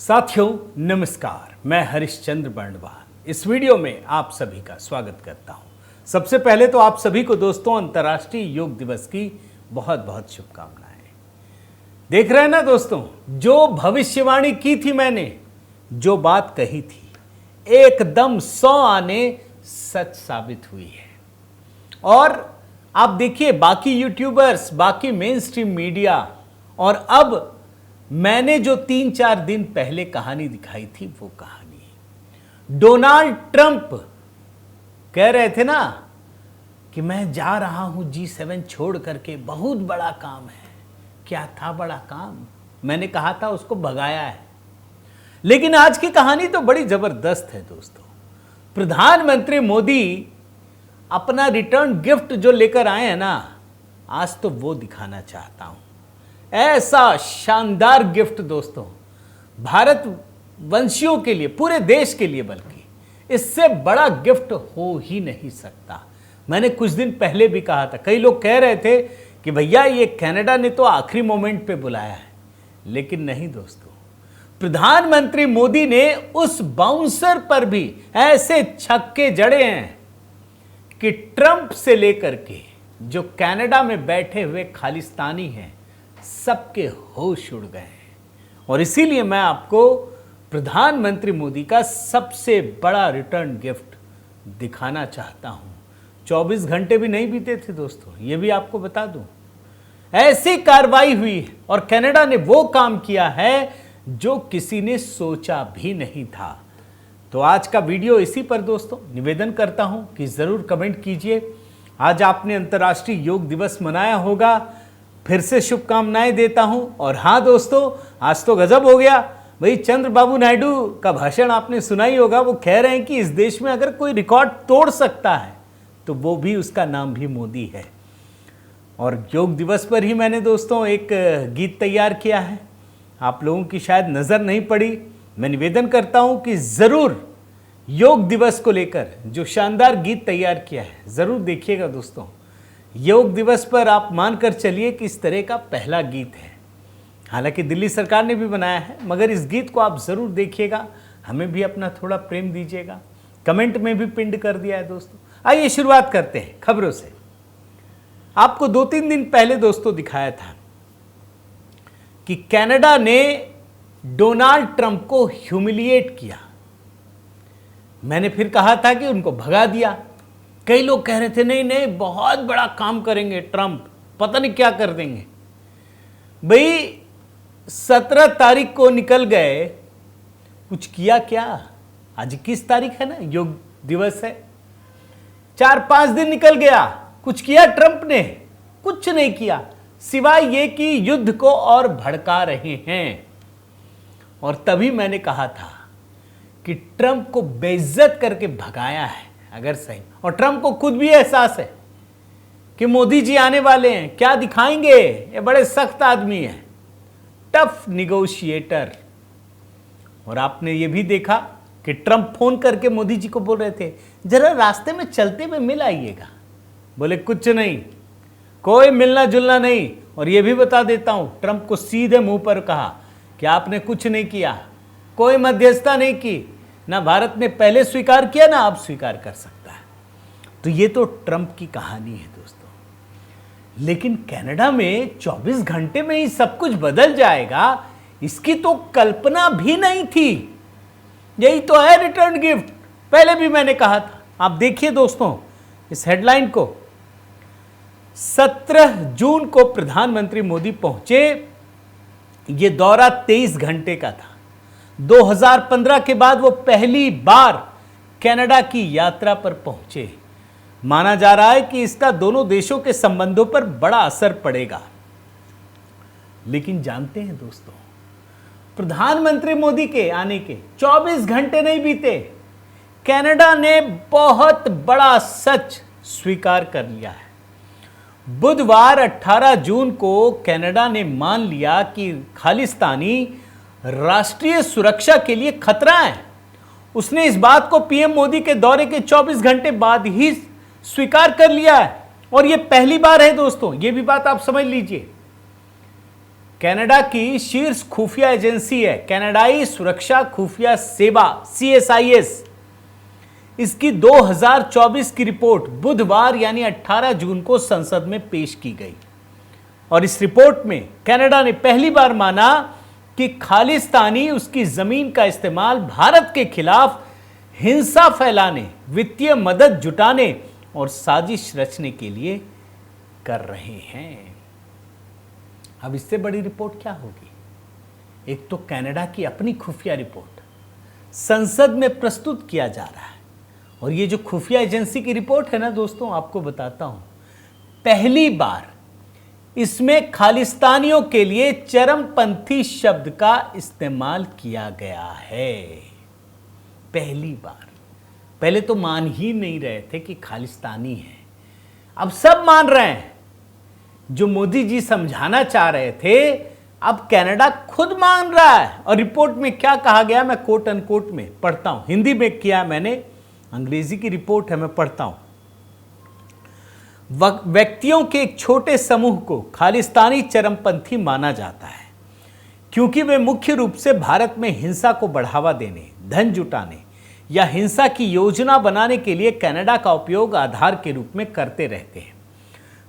साथियों नमस्कार, मैं हरिश्चंद्र बर्णवाल इस वीडियो में आप सभी का स्वागत करता हूं। सबसे पहले तो आप सभी को दोस्तों अंतर्राष्ट्रीय योग दिवस की बहुत बहुत शुभकामनाएं। देख रहे हैं ना दोस्तों, जो भविष्यवाणी की थी मैंने, जो बात कही थी, एकदम 100 आने सच साबित हुई है। और आप देखिए बाकी यूट्यूबर्स, बाकी मेन स्ट्रीम मीडिया, और अब मैंने जो 3-4 दिन पहले कहानी दिखाई थी वो कहानी डोनाल्ड ट्रंप कह रहे थे ना कि मैं जा रहा हूं G7 छोड़ करके, बहुत बड़ा काम है। क्या था बड़ा काम? मैंने कहा था उसको भगाया है। लेकिन आज की कहानी तो बड़ी जबरदस्त है दोस्तों। प्रधानमंत्री मोदी अपना रिटर्न गिफ्ट जो लेकर आए हैं ना, आज तो वो दिखाना चाहता हूं। ऐसा शानदार गिफ्ट दोस्तों, भारत वंशियों के लिए, पूरे देश के लिए, बल्कि इससे बड़ा गिफ्ट हो ही नहीं सकता। मैंने कुछ दिन पहले भी कहा था, कई लोग कह रहे थे कि भैया ये कनाडा ने तो आखिरी मोमेंट पे बुलाया है, लेकिन नहीं दोस्तों, प्रधानमंत्री मोदी ने उस बाउंसर पर भी ऐसे छक्के जड़े हैं कि ट्रंप से लेकर के जो कनाडा में बैठे हुए खालिस्तानी हैं, सबके होश उड़ गए हैं। और इसीलिए मैं आपको प्रधानमंत्री मोदी का सबसे बड़ा रिटर्न गिफ्ट दिखाना चाहता हूं। 24 घंटे भी नहीं बीते थे दोस्तों, ये भी आपको बता दूं, ऐसी कार्रवाई हुई है और कनाडा ने वो काम किया है जो किसी ने सोचा भी नहीं था। तो आज का वीडियो इसी पर दोस्तों, निवेदन करता हूं कि जरूर कमेंट कीजिए। आज आपने अंतर्राष्ट्रीय योग दिवस मनाया होगा, फिर से शुभकामनाएं देता हूं। और हाँ दोस्तों, आज तो गजब हो गया भाई, चंद्रबाबू नायडू का भाषण आपने सुना ही होगा। वो कह रहे हैं कि इस देश में अगर कोई रिकॉर्ड तोड़ सकता है तो वो भी, उसका नाम भी मोदी है। और योग दिवस पर ही मैंने दोस्तों एक गीत तैयार किया है, आप लोगों की शायद नज़र नहीं पड़ी। मैं निवेदन करता हूं कि ज़रूर योग दिवस को लेकर जो शानदार गीत तैयार किया है, ज़रूर देखिएगा दोस्तों। योग दिवस पर आप मानकर चलिए कि इस तरह का पहला गीत है। हालांकि दिल्ली सरकार ने भी बनाया है, मगर इस गीत को आप ज़रूर देखिएगा। हमें भी अपना थोड़ा प्रेम दीजिएगा। कमेंट में भी पिंड कर दिया है दोस्तों। आइए शुरुआत करते हैं खबरों से। आपको 2-3 दिन पहले दोस्तों दिखाया था कि कनाडा ने डोनाल्ड ट्रंप को ह्यूमिलिएट किया। मैंने फिर कहा था कि उनको भगा दिया। कई लोग कह रहे थे नहीं नहीं, बहुत बड़ा काम करेंगे ट्रंप, पता नहीं क्या कर देंगे। भाई 17 तारीख को निकल गए, कुछ किया क्या? आज 21 तारीख है ना, योग दिवस है। 4-5 दिन निकल गया, कुछ किया ट्रंप ने? कुछ नहीं किया, सिवाय ये कि युद्ध को और भड़का रहे हैं। और तभी मैंने कहा था कि ट्रंप को बेइज्जत करके भगाया है अगर सही। और ट्रंप को खुद भी एहसास है कि मोदी जी आने वाले हैं, क्या दिखाएंगे, ये बड़े सख्त आदमी हैं, टफ निगोशिएटर। और आपने ये भी देखा कि ट्रंप फोन करके मोदी जी को बोल रहे थे जरा रास्ते में चलते हुए मिल आइएगा। बोले कुछ नहीं, कोई मिलना जुलना नहीं। और ये भी बता देता हूं, ट्रंप को सीधे मुंह पर कहा कि आपने कुछ नहीं किया, कोई मध्यस्थता नहीं की, ना भारत ने पहले स्वीकार किया ना अब स्वीकार कर सकता है। तो ये तो ट्रंप की कहानी है दोस्तों। लेकिन कनाडा में 24 घंटे में ही सब कुछ बदल जाएगा, इसकी तो कल्पना भी नहीं थी। यही तो है रिटर्न गिफ्ट। पहले भी मैंने कहा था। आप देखिए दोस्तों इस हेडलाइन को। 17 जून को प्रधानमंत्री मोदी पहुंचे। ये दौरा 23 घंटे का था। 2015 के बाद वो पहली बार कनाडा की यात्रा पर पहुंचे। माना जा रहा है कि इसका दोनों देशों के संबंधों पर बड़ा असर पड़ेगा। लेकिन जानते हैं दोस्तों, प्रधानमंत्री मोदी के आने के 24 घंटे नहीं बीते, कनाडा ने बहुत बड़ा सच स्वीकार कर लिया है। बुधवार 18 जून को कनाडा ने मान लिया कि खालिस्तानी राष्ट्रीय सुरक्षा के लिए खतरा है। उसने इस बात को पीएम मोदी के दौरे के 24 घंटे बाद ही स्वीकार कर लिया है। और यह पहली बार है दोस्तों, यह भी बात आप समझ लीजिए कनाडा की शीर्ष खुफिया एजेंसी है कनाडाई सुरक्षा खुफिया सेवा CSIS। इसकी 2024 की रिपोर्ट बुधवार यानी 18 जून को संसद में पेश की गई और इस रिपोर्ट में कनाडा ने पहली बार माना कि खालिस्तानी उसकी जमीन का इस्तेमाल भारत के खिलाफ हिंसा फैलाने, वित्तीय मदद जुटाने और साजिश रचने के लिए कर रहे हैं। अब इससे बड़ी रिपोर्ट क्या होगी? एक तो कनाडा की अपनी खुफिया रिपोर्ट संसद में प्रस्तुत किया जा रहा है और ये जो खुफिया एजेंसी की रिपोर्ट है ना दोस्तों, आपको बताता हूं, पहली बार इसमें खालिस्तानियों के लिए चरमपंथी शब्द का इस्तेमाल किया गया है। पहली बार। पहले तो मान ही नहीं रहे थे कि खालिस्तानी है, अब सब मान रहे हैं। जो मोदी जी समझाना चाह रहे थे अब कनाडा खुद मान रहा है। और रिपोर्ट में क्या कहा गया मैं कोट अनकोट में पढ़ता हूं, हिंदी में किया मैंने, अंग्रेजी की रिपोर्ट है, मैं पढ़ता हूं। व्यक्तियों के एक छोटे समूह को खालिस्तानी चरमपंथी माना जाता है क्योंकि वे मुख्य रूप से भारत में हिंसा को बढ़ावा देने, धन जुटाने या हिंसा की योजना बनाने के लिए कनाडा का उपयोग आधार के रूप में करते रहते हैं।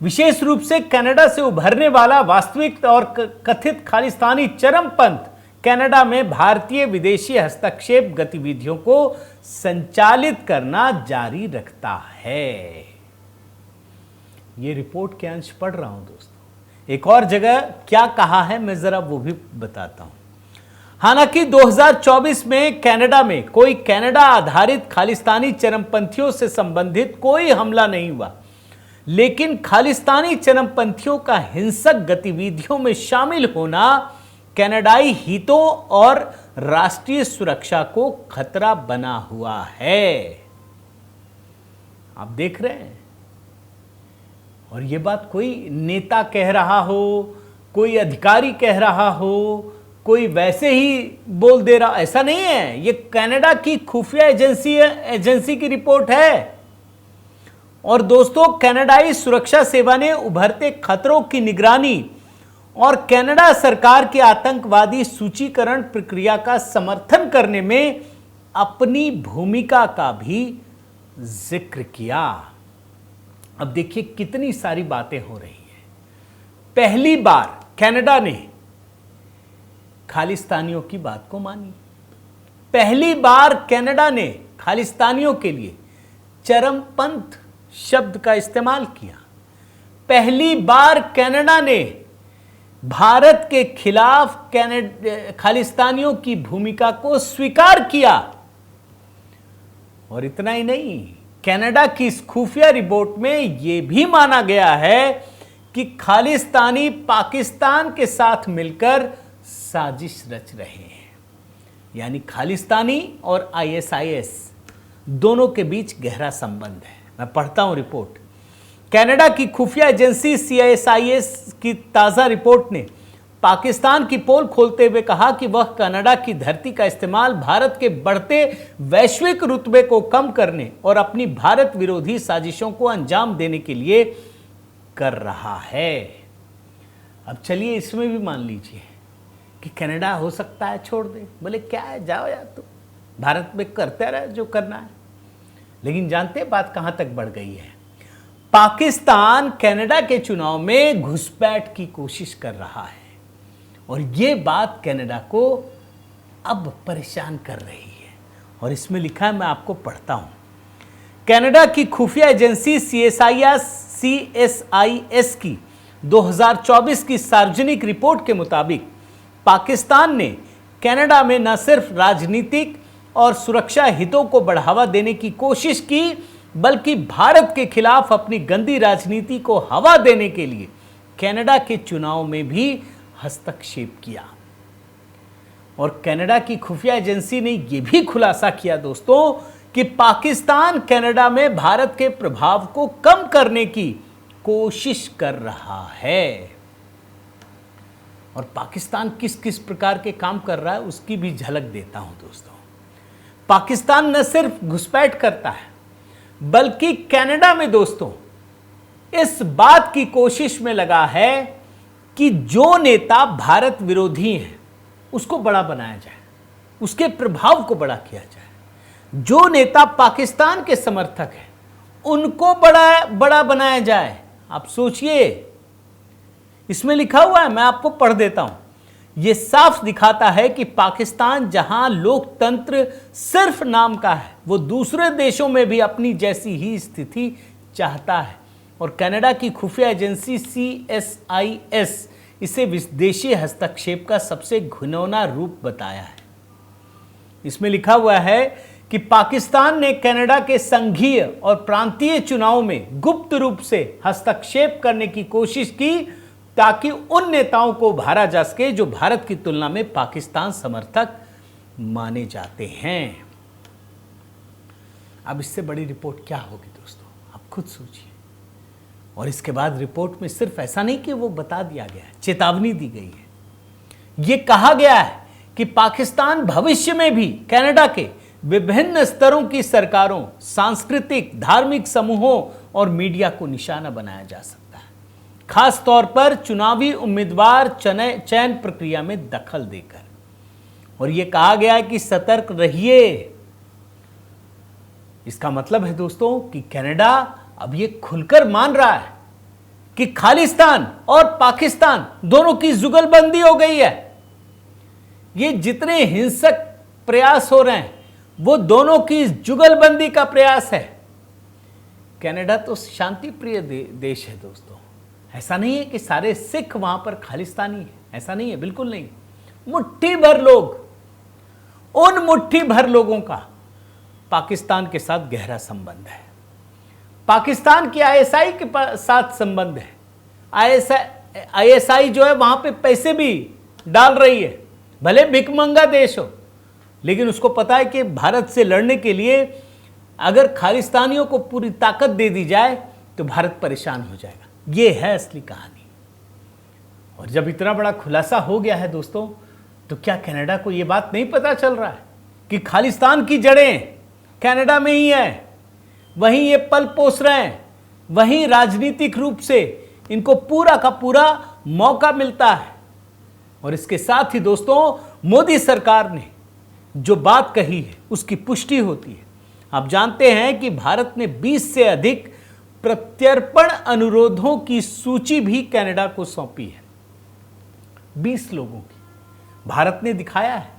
विशेष रूप से कनाडा से उभरने वाला वास्तविक और कथित खालिस्तानी चरमपंथ कनाडा में भारतीय विदेशी हस्तक्षेप गतिविधियों को संचालित करना जारी रखता है। ये रिपोर्ट के अंश पढ़ रहा हूं दोस्तों। एक और जगह क्या कहा है मैं जरा वो भी बताता हूं। हालांकि 2024 में कनाडा में कोई कनाडा आधारित खालिस्तानी चरमपंथियों से संबंधित कोई हमला नहीं हुआ, लेकिन खालिस्तानी चरमपंथियों का हिंसक गतिविधियों में शामिल होना कनाडाई हितों और राष्ट्रीय सुरक्षा को खतरा बना हुआ है। आप देख रहे हैं। और यह बात कोई नेता कह रहा हो, कोई अधिकारी कह रहा हो, कोई वैसे ही बोल दे रहा, ऐसा नहीं है। यह कनाडा की खुफिया एजेंसी की रिपोर्ट है। और दोस्तों, कनाडाई सुरक्षा सेवा ने उभरते खतरों की निगरानी और कनाडा सरकार के आतंकवादी सूचीकरण प्रक्रिया का समर्थन करने में अपनी भूमिका का भी जिक्र किया। अब देखिए कितनी सारी बातें हो रही हैं। पहली बार कनाडा ने खालिस्तानियों की बात को मानी। पहली बार कनाडा ने खालिस्तानियों के लिए चरमपंथ शब्द का इस्तेमाल किया। पहली बार कनाडा ने भारत के खिलाफ खालिस्तानियों की भूमिका को स्वीकार किया। और इतना ही नहीं, कनाडा की इस खुफिया रिपोर्ट में यह भी माना गया है कि खालिस्तानी पाकिस्तान के साथ मिलकर साजिश रच रहे हैं। यानी खालिस्तानी और ISIS दोनों के बीच गहरा संबंध है। मैं पढ़ता हूं रिपोर्ट। कनाडा की खुफिया एजेंसी CSIS की ताजा रिपोर्ट ने पाकिस्तान की पोल खोलते हुए कहा कि वह कनाडा की धरती का इस्तेमाल भारत के बढ़ते वैश्विक रुतबे को कम करने और अपनी भारत विरोधी साजिशों को अंजाम देने के लिए कर रहा है। अब चलिए इसमें भी मान लीजिए कि कनाडा हो सकता है छोड़ दे, बोले क्या है, जाओ यार, तो भारत में करते रहे जो करना है। लेकिन जानते हैं बात कहां तक बढ़ गई है। पाकिस्तान कनाडा के चुनाव में घुसपैठ की कोशिश कर रहा है और ये बात कनाडा को अब परेशान कर रही है। और इसमें लिखा है, मैं आपको पढ़ता हूं। कनाडा की खुफिया एजेंसी CSIS की 2024 की सार्वजनिक रिपोर्ट के मुताबिक पाकिस्तान ने कनाडा में न सिर्फ राजनीतिक और सुरक्षा हितों को बढ़ावा देने की कोशिश की, बल्कि भारत के खिलाफ अपनी गंदी राजनीति को हवा देने के लिए कनाडा के चुनाव में भी हस्तक्षेप किया। और कनाडा की खुफिया एजेंसी ने यह भी खुलासा किया दोस्तों कि पाकिस्तान कनाडा में भारत के प्रभाव को कम करने की कोशिश कर रहा है। और पाकिस्तान किस किस प्रकार के काम कर रहा है उसकी भी झलक देता हूं दोस्तों। पाकिस्तान न सिर्फ घुसपैठ करता है, बल्कि कनाडा में दोस्तों इस बात की कोशिश में लगा है कि जो नेता भारत विरोधी है उसको बड़ा बनाया जाए, उसके प्रभाव को बड़ा किया जाए। जो नेता पाकिस्तान के समर्थक हैं उनको बड़ा बनाया जाए। आप सोचिए, इसमें लिखा हुआ है, मैं आपको पढ़ देता हूं। यह साफ दिखाता है कि पाकिस्तान जहां लोकतंत्र सिर्फ नाम का है, वो दूसरे देशों में भी अपनी जैसी ही स्थिति चाहता है। और कनाडा की खुफिया एजेंसी CSIS इसे विदेशी हस्तक्षेप का सबसे घिनौना रूप बताया है। इसमें लिखा हुआ है कि पाकिस्तान ने कनाडा के संघीय और प्रांतीय चुनाव में गुप्त रूप से हस्तक्षेप करने की कोशिश की ताकि उन नेताओं को उभारा जा सके जो भारत की तुलना में पाकिस्तान समर्थक माने जाते हैं। अब इससे बड़ी रिपोर्ट क्या होगी दोस्तों, आप खुद सोचिए। और इसके बाद रिपोर्ट में सिर्फ ऐसा नहीं कि वो बता दिया गया है, चेतावनी दी गई है। यह कहा गया है कि पाकिस्तान भविष्य में भी कनाडा के विभिन्न स्तरों की सरकारों, सांस्कृतिक, धार्मिक समूहों और मीडिया को निशाना बनाया जा सकता है, खास तौर पर चुनावी उम्मीदवार चयन प्रक्रिया में दखल देकर। और यह कहा गया है कि सतर्क रहिए। इसका मतलब है दोस्तों कि कनाडा अब ये खुलकर मान रहा है कि खालिस्तान और पाकिस्तान दोनों की जुगलबंदी हो गई है। ये जितने हिंसक प्रयास हो रहे हैं वो दोनों की जुगलबंदी का प्रयास है। कनाडा तो शांति प्रिय देश है दोस्तों। ऐसा नहीं है कि सारे सिख वहां पर खालिस्तानी है, ऐसा नहीं है, बिल्कुल नहीं। मुट्ठी भर लोग, उन मुट्ठी भर लोगों का पाकिस्तान के साथ गहरा संबंध है। पाकिस्तान की ISI के साथ संबंध है। ISI जो है वहां पे पैसे भी डाल रही है, भले भिखमंगा देश हो, लेकिन उसको पता है कि भारत से लड़ने के लिए अगर खालिस्तानियों को पूरी ताकत दे दी जाए तो भारत परेशान हो जाएगा। ये है असली कहानी। और जब इतना बड़ा खुलासा हो गया है दोस्तों, तो क्या कनाडा को यह बात नहीं पता चल रहा है कि खालिस्तान की जड़ें कनाडा में ही है, वहीं ये पल पोस रहे हैं, वहीं राजनीतिक रूप से इनको पूरा का पूरा मौका मिलता है। और इसके साथ ही दोस्तों, मोदी सरकार ने जो बात कही है उसकी पुष्टि होती है। आप जानते हैं कि भारत ने 20 से अधिक प्रत्यर्पण अनुरोधों की सूची भी कनाडा को सौंपी है। 20 लोगों की भारत ने दिखाया है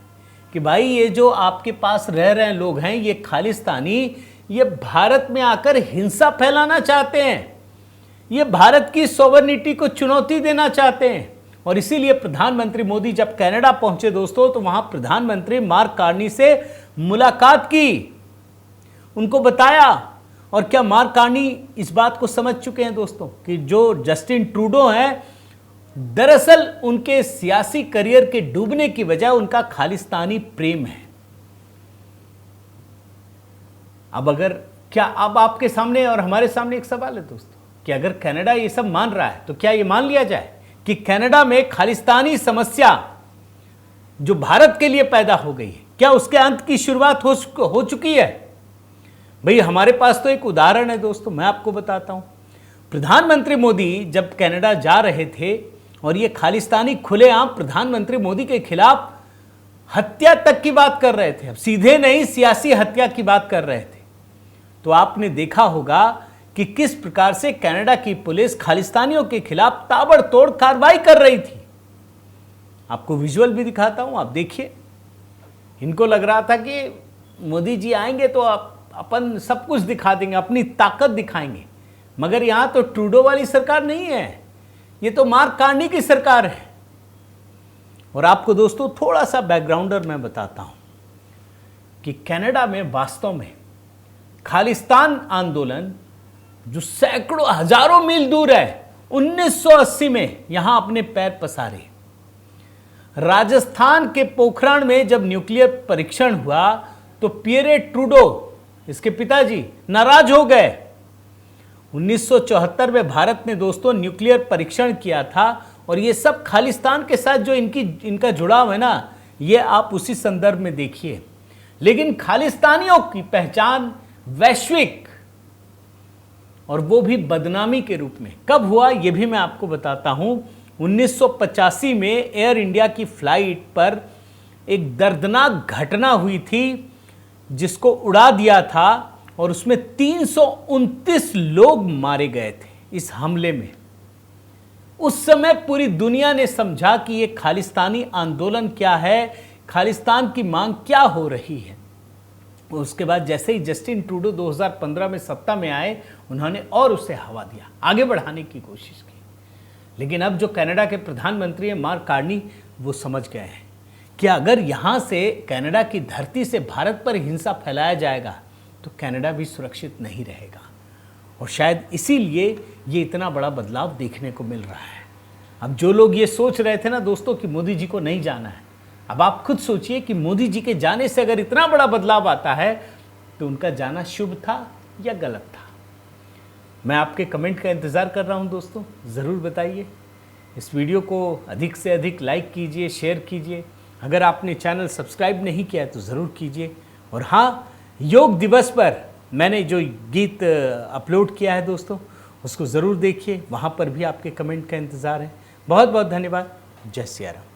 कि भाई ये जो आपके पास रह रहे लोग हैं, ये खालिस्तानी, ये भारत में आकर हिंसा फैलाना चाहते हैं, ये भारत की सॉवरेनिटी को चुनौती देना चाहते हैं। और इसीलिए प्रधानमंत्री मोदी जब कनाडा पहुंचे दोस्तों, तो वहां प्रधानमंत्री मार्क कार्नी से मुलाकात की, उनको बताया। और क्या मार्क कार्नी इस बात को समझ चुके हैं दोस्तों कि जो जस्टिन ट्रूडो हैं, दरअसल उनके सियासी करियर के डूबने की वजह उनका खालिस्तानी प्रेम है। अब आपके सामने और हमारे सामने एक सवाल है दोस्तों कि अगर कनाडा ये सब मान रहा है तो क्या ये मान लिया जाए कि कनाडा में खालिस्तानी समस्या जो भारत के लिए पैदा हो गई है, क्या उसके अंत की शुरुआत हो चुकी है? भाई हमारे पास तो एक उदाहरण है दोस्तों, मैं आपको बताता हूं। प्रधानमंत्री मोदी जब कनाडा जा रहे थे और ये खालिस्तानी खुलेआम प्रधानमंत्री मोदी के खिलाफ हत्या तक की बात कर रहे थे, अब सीधे नहीं सियासी हत्या की बात कर रहे थे, तो आपने देखा होगा कि किस प्रकार से कनाडा की पुलिस खालिस्तानियों के खिलाफ ताबड़तोड़ कार्रवाई कर रही थी। आपको विजुअल भी दिखाता हूं, आप देखिए। इनको लग रहा था कि मोदी जी आएंगे तो अपन सब कुछ दिखा देंगे, अपनी ताकत दिखाएंगे, मगर यहां तो ट्रूडो वाली सरकार नहीं है, ये तो मार्क कार्नी की सरकार है। और आपको दोस्तों थोड़ा सा बैकग्राउंडर मैं बताता हूं कि कनाडा में वास्तव में खालिस्तान आंदोलन जो सैकड़ों हजारों मील दूर है, 1980 में यहां अपने पैर पसारे। राजस्थान के पोखरण में जब न्यूक्लियर परीक्षण हुआ तो पियरे ट्रूडो, इसके पिताजी, नाराज हो गए। 1974 में भारत ने दोस्तों न्यूक्लियर परीक्षण किया था और ये सब खालिस्तान के साथ जो इनका जुड़ाव है ना, ये आप उसी संदर्भ में देखिए। लेकिन खालिस्तानियों की पहचान वैश्विक, और वो भी बदनामी के रूप में, कब हुआ ये भी मैं आपको बताता हूं। 1985 में एयर इंडिया की फ्लाइट पर एक दर्दनाक घटना हुई थी जिसको उड़ा दिया था और उसमें 329 लोग मारे गए थे इस हमले में। उस समय पूरी दुनिया ने समझा कि ये खालिस्तानी आंदोलन क्या है, खालिस्तान की मांग क्या हो रही है। उसके बाद जैसे ही जस्टिन ट्रूडो 2015 में सत्ता में आए, उन्होंने और उसे हवा दिया, आगे बढ़ाने की कोशिश की। लेकिन अब जो कनाडा के प्रधानमंत्री हैं मार्क कार्नी, वो समझ गए हैं कि अगर यहाँ से कनाडा की धरती से भारत पर हिंसा फैलाया जाएगा तो कनाडा भी सुरक्षित नहीं रहेगा। और शायद इसीलिए ये इतना बड़ा बदलाव देखने को मिल रहा है। अब जो लोग ये सोच रहे थे ना दोस्तों कि मोदी जी को नहीं जाना है, अब आप खुद सोचिए कि मोदी जी के जाने से अगर इतना बड़ा बदलाव आता है तो उनका जाना शुभ था या गलत था। मैं आपके कमेंट का इंतज़ार कर रहा हूं दोस्तों, ज़रूर बताइए। इस वीडियो को अधिक से अधिक लाइक कीजिए, शेयर कीजिए। अगर आपने चैनल सब्सक्राइब नहीं किया है तो ज़रूर कीजिए। और हाँ, योग दिवस पर मैंने जो गीत अपलोड किया है दोस्तों, उसको ज़रूर देखिए, वहाँ पर भी आपके कमेंट का इंतज़ार है। बहुत बहुत धन्यवाद। जय सिया राम।